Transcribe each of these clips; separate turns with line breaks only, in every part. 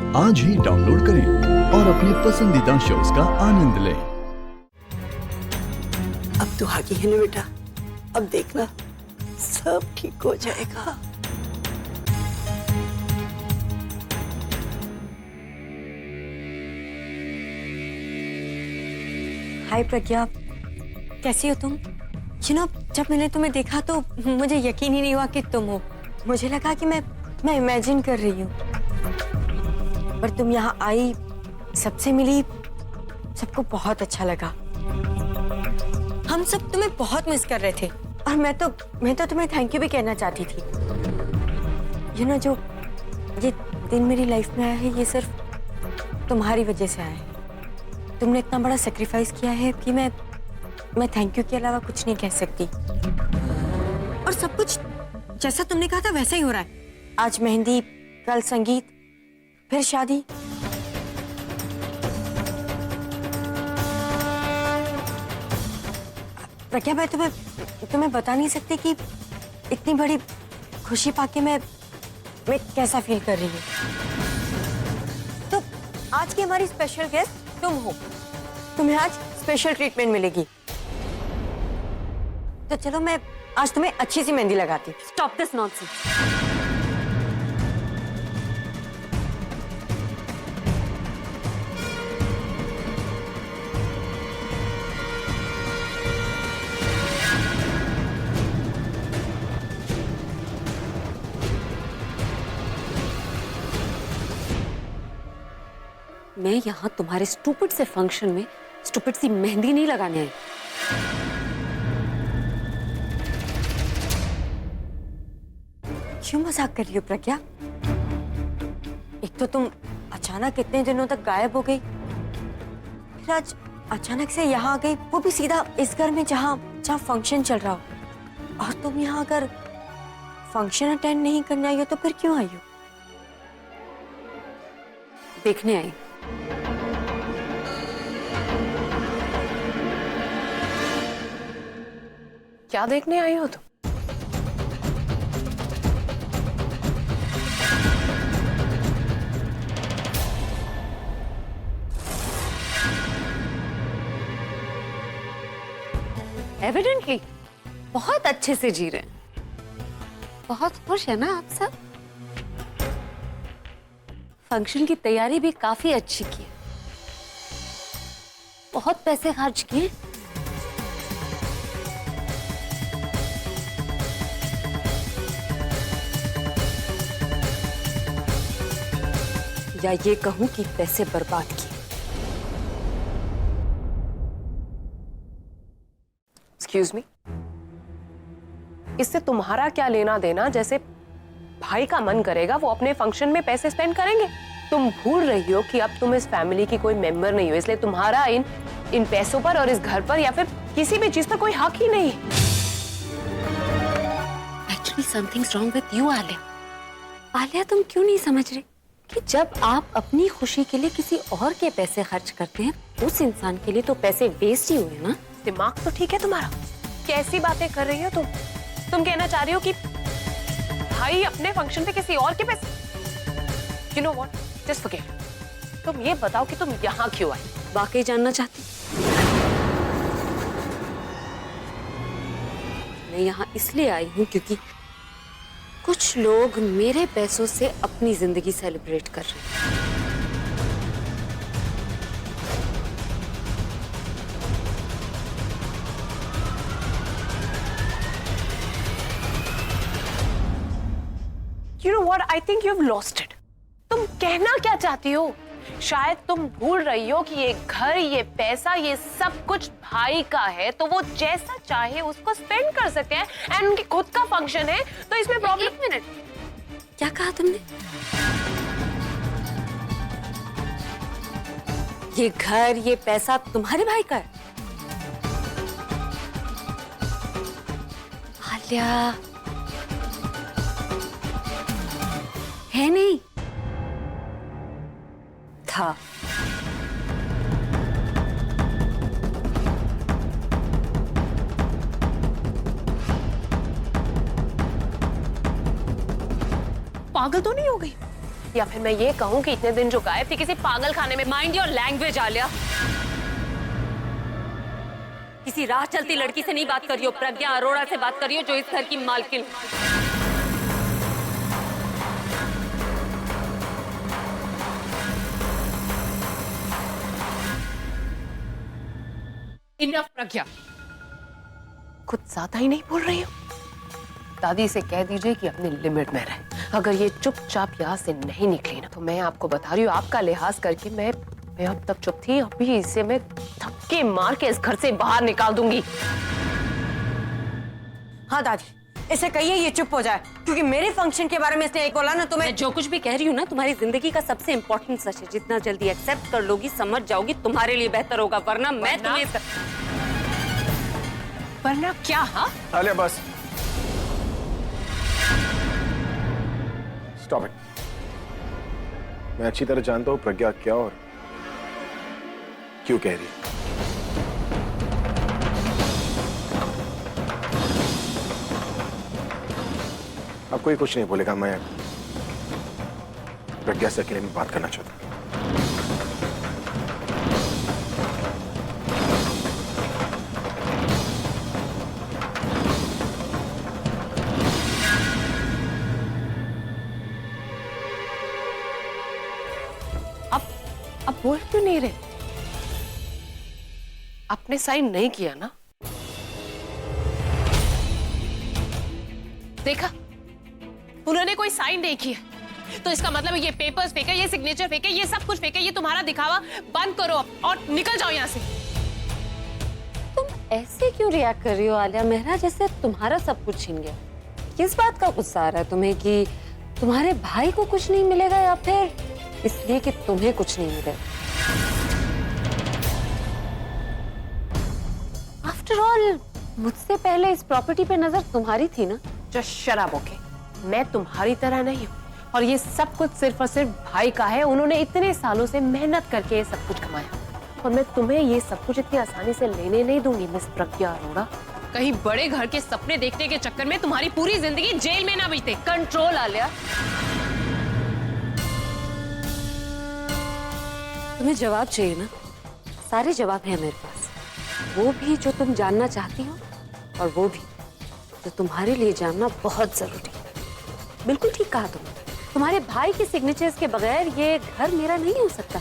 आज ही डाउनलोड करें और अपने पसंदीदा शोज का आनंद लें।
अब तो आगे है ना बेटा, अब देखना सब ठीक हो जाएगा।
हाय प्रज्ञा, कैसी हो तुम? जब मैंने तुम्हें देखा तो मुझे यकीन ही नहीं हुआ कि तुम हो। मुझे लगा कि मैं इमेजिन कर रही हूँ, पर तुम यहाँ आई, सबसे मिली, सबको बहुत अच्छा लगा। हम सब तुम्हें बहुत मिस कर रहे थे और मैं तो तुम्हें थैंक यू भी कहना चाहती थी। जो ये दिन मेरी लाइफ में आया है, ये सिर्फ तुम्हारी वजह से आया है। तुमने इतना बड़ा सेक्रीफाइस किया है कि मैं थैंक यू के अलावा कुछ नहीं कह सकती। और सब कुछ जैसा तुमने कहा था वैसा ही हो रहा है। आज मेहंदी, कल संगीत, फिर शादी। प्रज्ञा, मैं तुम्हें बता नहीं सकती कि इतनी बड़ी खुशी पाके मैं कैसा फील कर रही हूँ। तो आज की हमारी स्पेशल गेस्ट तुम हो, तुम्हें आज स्पेशल ट्रीटमेंट मिलेगी। तो चलो मैं आज तुम्हें अच्छी सी मेहंदी लगाती हूँ।
Stop this nonsense. मैं यहाँ तुम्हारे स्टूपिड से फंक्शन में स्टूपिड सी मेहंदी नहीं लगाने आई।
क्यों मजाक कर रही हो प्रज्ञा? एक तो तुम अचानक इतने दिनों तक गायब हो गई, फिर आज अचानक से यहाँ आ गई, वो भी सीधा इस घर में जहाँ फंक्शन चल रहा हो। और तुम यहाँ अगर फंक्शन अटेंड नहीं करने आई हो तो फिर क्यों आई हो?
देखने आई।
क्या देखने आई हो तुम?
एविडेंटली बहुत अच्छे से जी रहे हैं, बहुत खुश है ना आप सब। फंक्शन की तैयारी भी काफी अच्छी की है, बहुत पैसे खर्च किए। या ये कहूं कि पैसे बर्बाद किए।
एक्सक्यूज मी, इससे तुम्हारा क्या लेना देना? जैसे भाई का मन करेगा वो अपने फंक्शन में पैसे स्पेंड करेंगे। तुम भूल रही हो कि अब तुम इस फैमिली की कोई मेंबर नहीं हो, इसलिए तुम्हारा इन पैसों पर और इस घर पर या फिर किसी भी चीज पर कोई हक ही नहीं।
Actually, something's wrong with you, Alia. Alia, तुम क्यों नहीं समझ रही कि जब आप अपनी खुशी के लिए किसी और के पैसे खर्च करते हैं, उस इंसान के लिए तो पैसे वेस्ट ही हुए ना।
दिमाग तो ठीक है तुम्हारा? कैसी बातें कर रही हो तुम? तुम कहना चाह रही हो कि भाई अपने फंक्शन पे किसी और के पैसे? You know what? Just forget it. तुम ये बताओ कि तुम यहाँ क्यों आई?
वाकई जानना चाहती? मैं यहाँ इसलिए आई हूँ क्योंकि कुछ लोग मेरे पैसों से अपनी जिंदगी सेलिब्रेट कर रहे हैं।
You know what? I think you've lost it. तुम कहना क्या चाहती हो? शायद तुम भूल रही हो कि ये घर, ये पैसा, ये सब कुछ भाई का है, तो वो जैसा चाहे उसको स्पेंड कर सकते हैं। एंड उनकी खुद का फंक्शन है, तो इसमें प्रॉब्लम।
एक मिनट, क्या कहा तुमने? ये घर, ये पैसा तुम्हारे भाई का है? आलिया, है नहीं, था।
पागल तो नहीं हो गई? या फिर मैं ये कहूँ कि इतने दिन जो गायब थी किसी पागल खाने में।
Mind your language Alia. किसी राह चलती लड़की से नहीं बात करियो, प्रज्ञा अरोड़ा से बात करियो जो इस घर की मालकिन।
इनफ प्रज्ञा, कुछ ज्यादा ही नहीं बोल रही हो। दादी से कह दीजिए कि अपनी लिमिट में रहे। अगर ये चुपचाप यहाँ से नहीं निकली ना तो मैं आपको बता रही हूँ, आपका लिहाज करके मैं अब तक चुप थी, अभी इसे मैं धक्के मार के इस घर से बाहर निकाल दूंगी।
हाँ दादी, इसे कहिए ये चुप हो जाए, क्योंकि मेरे फंक्शन के बारे में इसने एक बोला ना तो
मैं जो कुछ भी कह रही हूँ ना तुम्हारी जिंदगी का सबसे इम्पोर्टेंट सच है। जितना जल्दी एक्सेप्ट कर लोगी, समझ जाओगी, तुम्हारे लिए बेहतर होगा, वरना मैं तुम्हें
वरना क्या? हाँ
आलिया बस, स्टॉप इट। मैं अच्छी तरह जानता हूँ प्रज्ञा क्या और क्यों कह रही है। अब कोई कुछ नहीं बोलेगा, मैं प्रज्ञा से अकेले में बात करना चाहता हूँ।
अब बोल क्यों नहीं रहे? आपने साइन नहीं किया ना? देखा, उन्होंने कोई साइन नहीं किया तो इसका मतलब ये पेपर्स फेंके, ये सिग्नेचर फेंके, ये सब कुछ फेंके। ये तुम्हारा दिखावा बंद करो और निकल जाओ यहाँ से।
तुम ऐसे क्यों रिएक्ट कर रही हो आलिया मेहरा, जैसे तुम्हारा सब कुछ छीन गया? किस बात का गुस्सा आ रहा है तुम्हें कि तुम्हारे भाई को कुछ नहीं मिलेगा या फिर इसलिए कि तुम्हें कुछ नहीं मिलेगा? आफ्टर ऑल मुझसे पहले इस प्रॉपर्टी पे नजर तुम्हारी थी ना?
Just shut up, okay? मैं तुम्हारी तरह नहीं हूँ और ये सब कुछ सिर्फ और सिर्फ भाई का है। उन्होंने इतने सालों से मेहनत करके ये सब कुछ कमाया और मैं तुम्हें ये सब कुछ इतनी आसानी से लेने नहीं दूंगी मिस प्रज्ञा अरोड़ा। कहीं बड़े घर के सपने देखने के चक्कर में तुम्हारी पूरी जिंदगी जेल में ना बीते।
कंट्रोल आलिया। तुम्हें जवाब चाहिए ना? सारे जवाब हैं मेरे पास, वो भी जो तुम जानना चाहती हो और वो भी जो तुम्हारे लिए जानना बहुत जरूरी है। बिल्कुल ठीक कहा तुमने। तुम्हारे भाई के सिग्नेचर्स के बगैर ये घर मेरा नहीं हो सकता।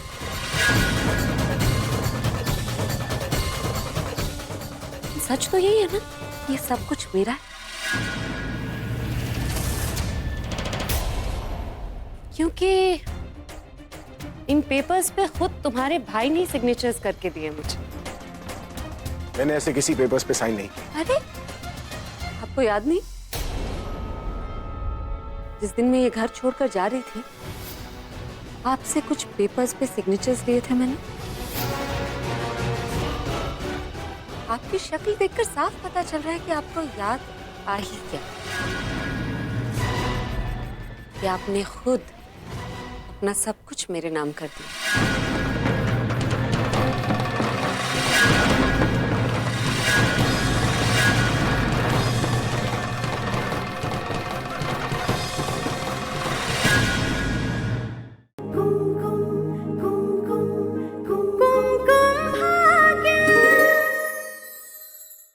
सच तो यही है ना, ये सब कुछ मेरा है। क्योंकि इन पेपर्स पे खुद तुम्हारे भाई ने सिग्नेचर्स करके दिए मुझे।
मैंने ऐसे किसी पेपर्स पे साइन नहीं किया।
अरे आपको याद नहीं, जिस दिन मैं ये घर छोड़कर जा रही थी आपसे कुछ पेपर्स पे सिग्नेचर्स लिए थे मैंने? आपकी शक्ल देखकर साफ पता चल रहा है कि आपको याद आ ही क्या, कि आपने खुद अपना सब कुछ मेरे नाम कर दिया।